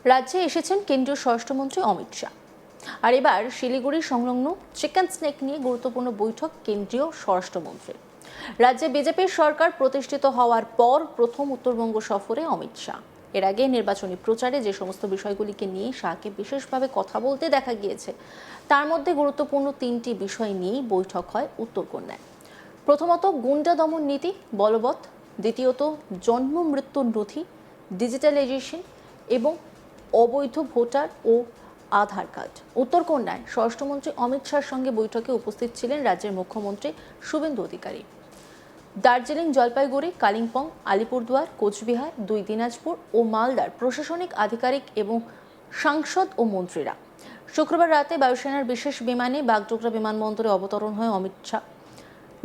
রাজ্যে এসেছেন কেন্দ্রীয় স্বরাষ্ট্রমন্ত্রী অমিত শাহ। আর এবার শিলিগুড়ি সংলগ্ন চিকেন স্নেক নিয়ে গুরুত্বপূর্ণ বৈঠক কেন্দ্রীয় স্বরাষ্ট্রমন্ত্রী। রাজ্যে বিজেপির সরকার প্রতিষ্ঠিত হওয়ার পর প্রথম উত্তরবঙ্গ সফরে অমিত শাহ। এর আগে নির্বাচনী প্রচারে যে সমস্ত বিষয়গুলিকে নিয়ে শাহকে বিশেষভাবে কথা বলতে দেখা গিয়েছে, তার মধ্যে গুরুত্বপূর্ণ তিনটি বিষয় নিয়েই বৈঠক হয় উত্তরকন্যায়। প্রথমত, গুন্ডা দমন নীতি বলবৎ; দ্বিতীয়ত, জন্ম মৃত্যুর নথি ডিজিটালাইজেশন এবং অবৈধ ভোটার ও আধার কার্ড। উত্তরকন্যায় স্বরাষ্ট্রমন্ত্রী অমিত শাহর সঙ্গে বৈঠকে উপস্থিত ছিলেন রাজ্যের মুখ্যমন্ত্রী শুভেন্দু অধিকারী। দার্জিলিং, জলপাইগুড়ি, কালিম্পং, আলিপুরদুয়ার, কোচবিহার, দুই দিনাজপুর ও মালদার প্রশাসনিক আধিকারিক এবং সাংসদ ও মন্ত্রীরা। শুক্রবার রাতে বায়ুসেনার বিশেষ বিমানে বাগডোগরা বিমানবন্দরে অবতরণ হয় অমিত শাহ।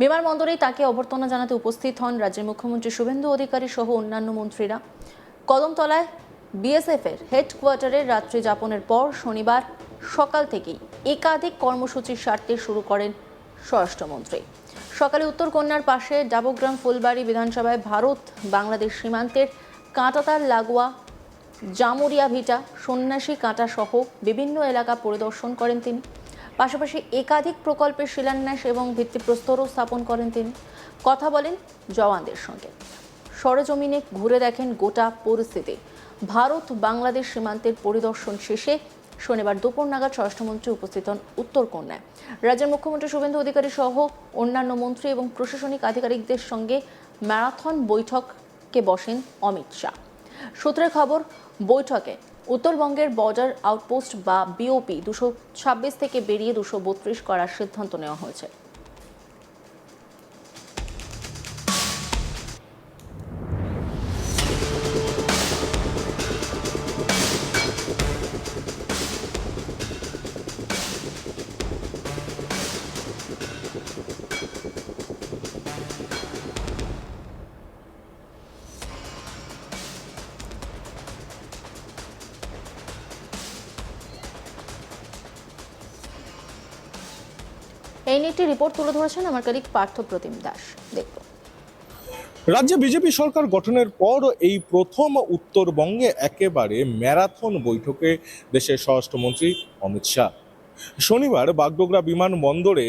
বিমানবন্দরেই তাকে অভ্যর্থনা জানাতে উপস্থিত হন রাজ্যের মুখ্যমন্ত্রী শুভেন্দু অধিকারী সহ অন্যান্য মন্ত্রীরা। কদমতলায় বিএসএফ এর হেডকোয়ার্টারে রাত্রি যাপনের পর শনিবার সকাল থেকেই একাধিক কর্মসূচি সারতে শুরু করেন স্বরাষ্ট্রমন্ত্রী। সকালে উত্তরকন্যার পাশে ডাবগ্রাম ফুলবাড়ি বিধানসভায় ভারত বাংলাদেশ সীমান্তের কাঁটাতার লাগোয়া জামুরিয়া ভিটা, সন্ন্যাসী কাঁটা সহ বিভিন্ন এলাকা পরিদর্শন করেন তিনি। পাশাপাশি একাধিক প্রকল্পের শিলান্যাস এবং ভিত্তিপ্রস্তরও স্থাপন করেন তিনি। কথা বলেন জওয়ানদের সঙ্গে। সরেজমিনে ঘুরে দেখেন গোটা পরিস্থিতি। ভারত বাংলাদেশ সীমান্তের পরিদর্শন শেষে শনিবার দুপুর নাগাদ স্বরাষ্ট্রমন্ত্রী উপস্থিত হন উত্তরকন্যায়। রাজ্যের মুখ্যমন্ত্রী শুভেন্দু অধিকারী সহ অন্যান্য মন্ত্রী এবং প্রশাসনিক আধিকারিকদের সঙ্গে ম্যারাথন বৈঠকে বসেন অমিত শাহ। সূত্রের খবর, বৈঠকে উত্তরবঙ্গের বর্ডার আউটপোস্ট বা বিওপি 226 থেকে বেরিয়ে 232 করার সিদ্ধান্ত নেওয়া হয়েছে। এই নিয়ে একটি রিপোর্ট তুলে ধরেছেন আমার কলিগ পার্থ প্রতিম দাস। দেখব। রাজ্যে বিজেপি সরকার গঠনের পর এই প্রথম উত্তরবঙ্গে একেবারে ম্যারাথন বৈঠকে দেশের স্বরাষ্ট্রমন্ত্রী অমিত শাহ। শনিবার বাগডোগরা বিমানবন্দরে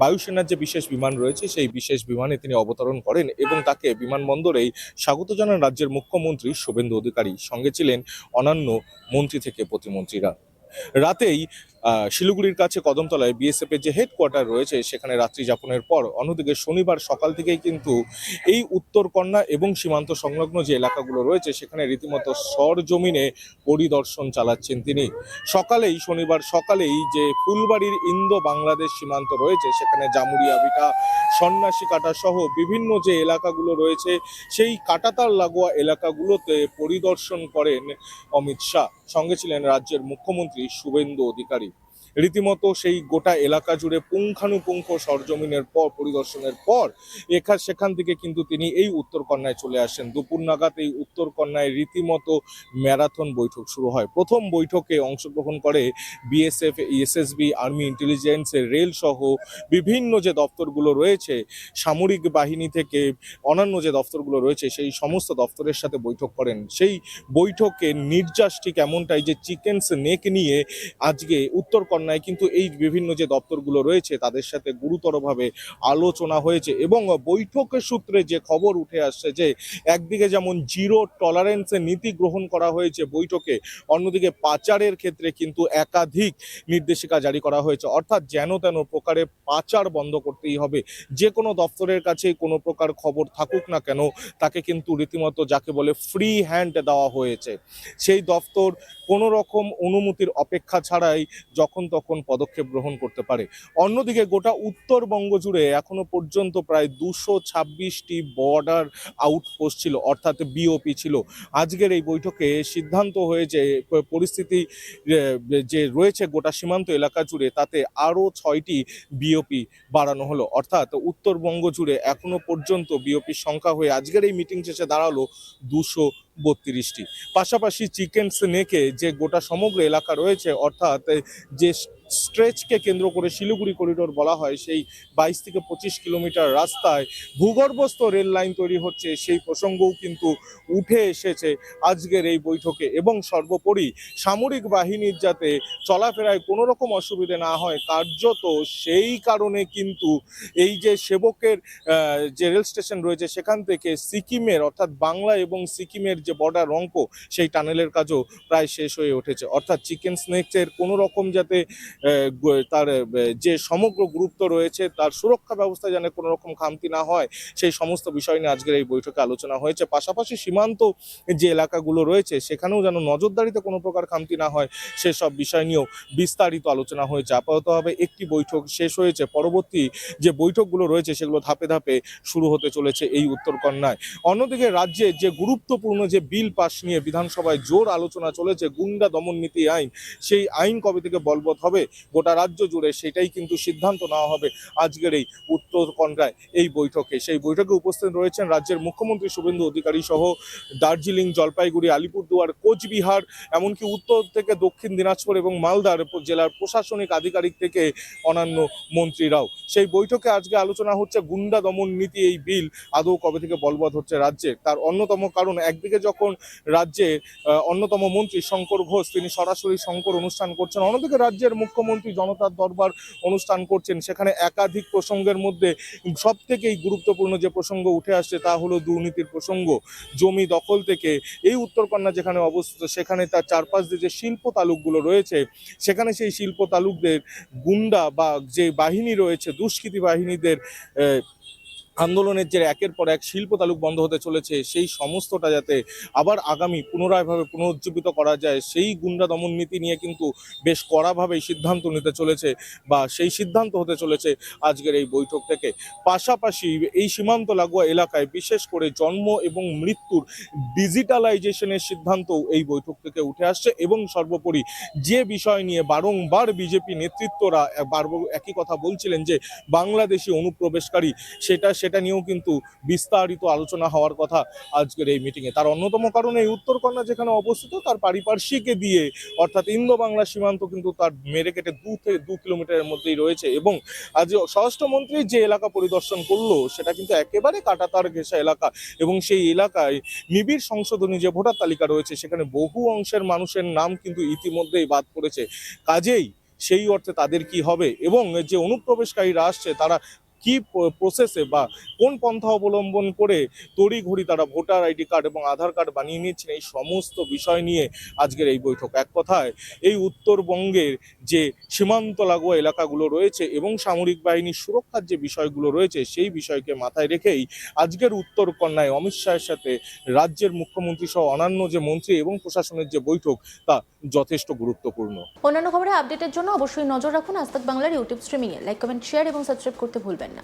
বায়ুসেনার যে বিশেষ বিমান রয়েছে সেই বিশেষ বিমানে তিনি অবতরণ করেন এবং তাকে বিমানবন্দরেই স্বাগত জানান রাজ্যের মুখ্যমন্ত্রী শুভেন্দু অধিকারী। সঙ্গে ছিলেন অন্যান্য মন্ত্রী থেকে প্রতিমন্ত্রীরা। রাতেই শিলিগুড়ির কাছে কদমতলায় বিএসএফ এর যে হেডকোয়ার্টার রয়েছে সেখানে রাত্রি যাপনের পর অন্যদিকে শনিবার সকাল থেকেই কিন্তু এই উত্তরকন্যা এবং সীমান্ত সংলগ্ন যে এলাকাগুলো রয়েছে সেখানে রীতিমতো সরজমিনে পরিদর্শন চালাচ্ছেন তিনি। শনিবার সকালেই যে ফুলবাড়ির ইন্দো বাংলাদেশ সীমান্ত রয়েছে সেখানে জামুরিয়া ভিটা, সন্ন্যাসী কাটা সহ বিভিন্ন যে এলাকাগুলো রয়েছে সেই কাঁটাতার লাগোয়া এলাকাগুলোতে পরিদর্শন করেন অমিত শাহ। সঙ্গে ছিলেন রাজ্যের মুখ্যমন্ত্রী শুভেন্দু অধিকারী। রীতিমতো সেই গোটা এলাকা জুড়ে পুঙ্খানুপুঙ্খ সরজমিনের পর পরিদর্শনের পর সেখান থেকে কিন্তু তিনি এই উত্তরকন্যায় চলে আসেন। দুপুর নাগাদ এই উত্তরকন্যায় রীতিমতো ম্যারাথন বৈঠক শুরু হয়। প্রথম বৈঠকে অংশগ্রহণ করে BSF, SSB, army intelligence, rail সহ বিভিন্ন যে দপ্তরগুলো রয়েছে, সামরিক বাহিনী থেকে অন্যান্য যে দপ্তরগুলো রয়েছে সেই সমস্ত দপ্তরের সাথে বৈঠক করেন। সেই বৈঠকে নির্যাস ঠিক এমনটাই যে চিকেন স্নেক নিয়ে আজকে উত্তরকন্যায় কিন্তু এই বিভিন্ন যে দপ্তরগুলো রয়েছে তাদের সাথে গুরুতরভাবে আলোচনা হয়েছে এবং বৈঠকের সূত্রে যে খবর উঠে আসছে যে একদিকে যেমন জিরো টলারেন্সের নীতি গ্রহণ করা হয়েছে বৈঠকে, অন্যদিকে পাচারের ক্ষেত্রে কিন্তু একাধিক নির্দেশিকা জারি করা হয়েছে। অর্থাৎ যেন তেন প্রকারে পাচার বন্ধ করতেই হবে। যে কোনো দপ্তরের কাছে কোনো প্রকার খবর থাকুক না কেন তাকে কিন্তু রীতিমতো যাকে বলে ফ্রি হ্যান্ড দেওয়া হয়েছে। সেই দপ্তর কোনো রকম অনুমতির অপেক্ষা ছাড়াই যখন তখন পদক্ষেপ গ্রহণ করতে পারে। অন্যদিকে গোটা উত্তরবঙ্গ জুড়ে এখনো পর্যন্ত প্রায় 226টি বর্ডার আউটপোস্ট ছিল, অর্থাৎ বিওপি ছিল। আজকের এই বৈঠকে সিদ্ধান্ত হয়েছে পরিস্থিতি যে রয়েছে গোটা সীমান্ত এলাকা জুড়ে তাতে আরও 6টি বিওপি বাড়ানো হলো। অর্থাৎ উত্তরবঙ্গ জুড়ে এখনো পর্যন্ত বিওপির সংখ্যা হয়ে আজকের এই মিটিং শেষে দাঁড়ালো 232টি। পাশাপাশি চিকেন স্নেকে যে গোটা সমগ্র এলাকা রয়েছে, অর্থাৎ যে স্ট্রেচকে কেন্দ্র করে শিলিগুড়ি করিডোর বলা হয়, সেই 22 থেকে 25 কিলোমিটার রাস্তায় ভূগর্ভস্থ রেল লাইন তৈরি হচ্ছে, সেই প্রসঙ্গও কিন্তু উঠে এসেছে আজকের এই বৈঠকে। এবং সর্বোপরি সামরিক বাহিনীর যাতে চলাফেরায় কোনো রকম অসুবিধে না হয়, কার্যত সেই কারণে কিন্তু এই যে সেবকের যে রেল স্টেশন রয়েছে সেখান থেকে সিকিমের অর্থাৎ বাংলা এবং সিকিমের যে বর্ডার অঙ্ক, সেই টানেলের কাজও প্রায় শেষ হয়ে উঠেছে। অর্থাৎ চিকেন স্নেকসের কোনো রকম যাতে তার যে সমগ্র গুরুত্ব রয়েছে, তার সুরক্ষা ব্যবস্থা যেন কোনো রকম খামতি না হয়, সেই সমস্ত বিষয় নিয়ে আজকের এই বৈঠকে আলোচনা হয়েছে। পাশাপাশি সীমান্ত যে এলাকাগুলো রয়েছে সেখানেও যেন নজরদারিতে কোনো প্রকার খামতি না হয়, সেসব বিষয় নিয়েও বিস্তারিত আলোচনা হয়েছে। আপাততভাবে একটি বৈঠক শেষ হয়েছে, পরবর্তী যে বৈঠকগুলো রয়েছে সেগুলো ধাপে ধাপে শুরু হতে চলেছে এই উত্তরকন্যায়। অন্যদিকে রাজ্যে যে গুরুত্বপূর্ণ যে বিল পাস নিয়ে বিধানসভায় জোর আলোচনা চলেছে, গুন্ডা দমন নীতি আইন, সেই আইন কবে থেকে বলবৎ হবে গোটা রাজ্য জুড়ে, সেটাই কিন্তু সিদ্ধান্ত নেওয়া হবে আজকের এই উত্তরকন্যায় এই বৈঠকে। সেই বৈঠকে উপস্থিত রয়েছেন রাজ্যের মুখ্যমন্ত্রী শুভেন্দু অধিকারী সহ দার্জিলিং, জলপাইগুড়ি, আলিপুরদুয়ার, কোচবিহার, এমনকি উত্তর থেকে দক্ষিণ দিনাজপুর এবং মালদার জেলার প্রশাসনিক আধিকারিক থেকে অন্যান্য মন্ত্রীরাও। সেই বৈঠকে আজকে আলোচনা হচ্ছে গুন্ডা দমন নীতি এই বিল আদৌ কবে থেকে বলবৎ হচ্ছে রাজ্যে। তার অন্যতম কারণ, একদিকে যখন রাজ্যের অন্যতম মন্ত্রী শঙ্কর ঘোষ তিনি সরাসরি শঙ্কর অনুষ্ঠান করছেন, অন্যদিকে রাজ্যের মুখ্যমন্ত্রী জনতার দরবার অনুষ্ঠান করছেন, সেখানে একাধিক প্রসঙ্গের মধ্যে সব থেকেই গুরুত্বপূর্ণ যে প্রসঙ্গ উঠে আসছে তা হলো দুর্নীতির প্রসঙ্গ। জমি দখল থেকে এই উত্তরকন্যা যেখানে অবস্থিত, সেখানে তার চারপাশ দিয়ে যে শিল্প তালুকগুলো রয়েছে, সেখানে সেই শিল্প তালুকদের গুন্ডা বা যে বাহিনী রয়েছে, দুষ্কৃতী বাহিনীদের আন্দোলনের যে একের পর এক শিল্প তালুক বন্ধ হতে চলেছে, সেই সমস্তটা যাতে আবার আগামী পুনরায়ভাবে পুনরুজ্জীবিত করা যায়, সেই গুন্ডা দমন নীতি নিয়ে কিন্তু বেশ কড়াভাবেই সিদ্ধান্ত নিতে চলেছে বা সেই সিদ্ধান্ত হতে চলেছে আজকের এই বৈঠক থেকে। পাশাপাশি এই সীমান্ত লাগোয়া এলাকায় বিশেষ করে জন্ম এবং মৃত্যুর ডিজিটালাইজেশনের সিদ্ধান্তও এই বৈঠক থেকে উঠে আসছে। এবং সর্বোপরি যে বিষয় নিয়ে বারংবার বিজেপি নেতৃত্বরা একই কথা বলছিলেন যে বাংলাদেশি অনুপ্রবেশকারী, সেটা নিয়েও কিন্তু বিস্তারিত আলোচনা হওয়ার কথা আজকের এই মিটিংয়ে। তার অন্যতম কারণ, এই উত্তরকন্যা যেখানে অবস্থিত তার পারিপার্শ্বিকে দিয়ে অর্থাৎ ইন্দো বাংলা সীমান্ত কিন্তু তার মেরে কেটে 2 কিলোমিটারের মধ্যেই রয়েছে। এবং আজ স্বরাষ্ট্রমন্ত্রী যে এলাকা পরিদর্শন করলো সেটা কিন্তু একেবারে কাঁটাতার ঘেঁষা এলাকা, এবং সেই এলাকায় নিবিড় সংশোধনী যে ভোটার তালিকা রয়েছে সেখানে বহু অংশের মানুষের নাম কিন্তু ইতিমধ্যেই বাদ পড়েছে। কাজেই সেই অর্থে তাদের কি হবে, এবং যে অনুপ্রবেশকারীরা আসছে তারা কি প্রসেসে বা কোন পন্থা অবলম্বন করে তড়িঘড়ি তারা ভোটার আইডি কার্ড এবং আধার কার্ড বানিয়ে নিচ্ছেন, এই সমস্ত বিষয় নিয়ে আজকের এই বৈঠক। এক কথায় এই উত্তরবঙ্গের যে সীমান্ত লাগোয়া এলাকাগুলো রয়েছে এবং সামরিক বাহিনীর সুরক্ষার যে বিষয়গুলো রয়েছে, সেই বিষয়কে মাথায় রেখেই আজকের উত্তরকন্যায় অমিত শাহের সাথে রাজ্যের মুখ্যমন্ত্রী সহ অন্যান্য যে মন্ত্রী এবং প্রশাসনের যে বৈঠক, তা যথেষ্ট গুরুত্বপূর্ণ। অন্যান্য খবরে আপডেটের জন্য অবশ্যই নজর রাখুন আজ তাক বাংলার ইউটিউব স্ট্রিমিংয়ে। লাইক, কমেন্ট, শেয়ার এবং সাবস্ক্রাইব করতে ভুলবেন না।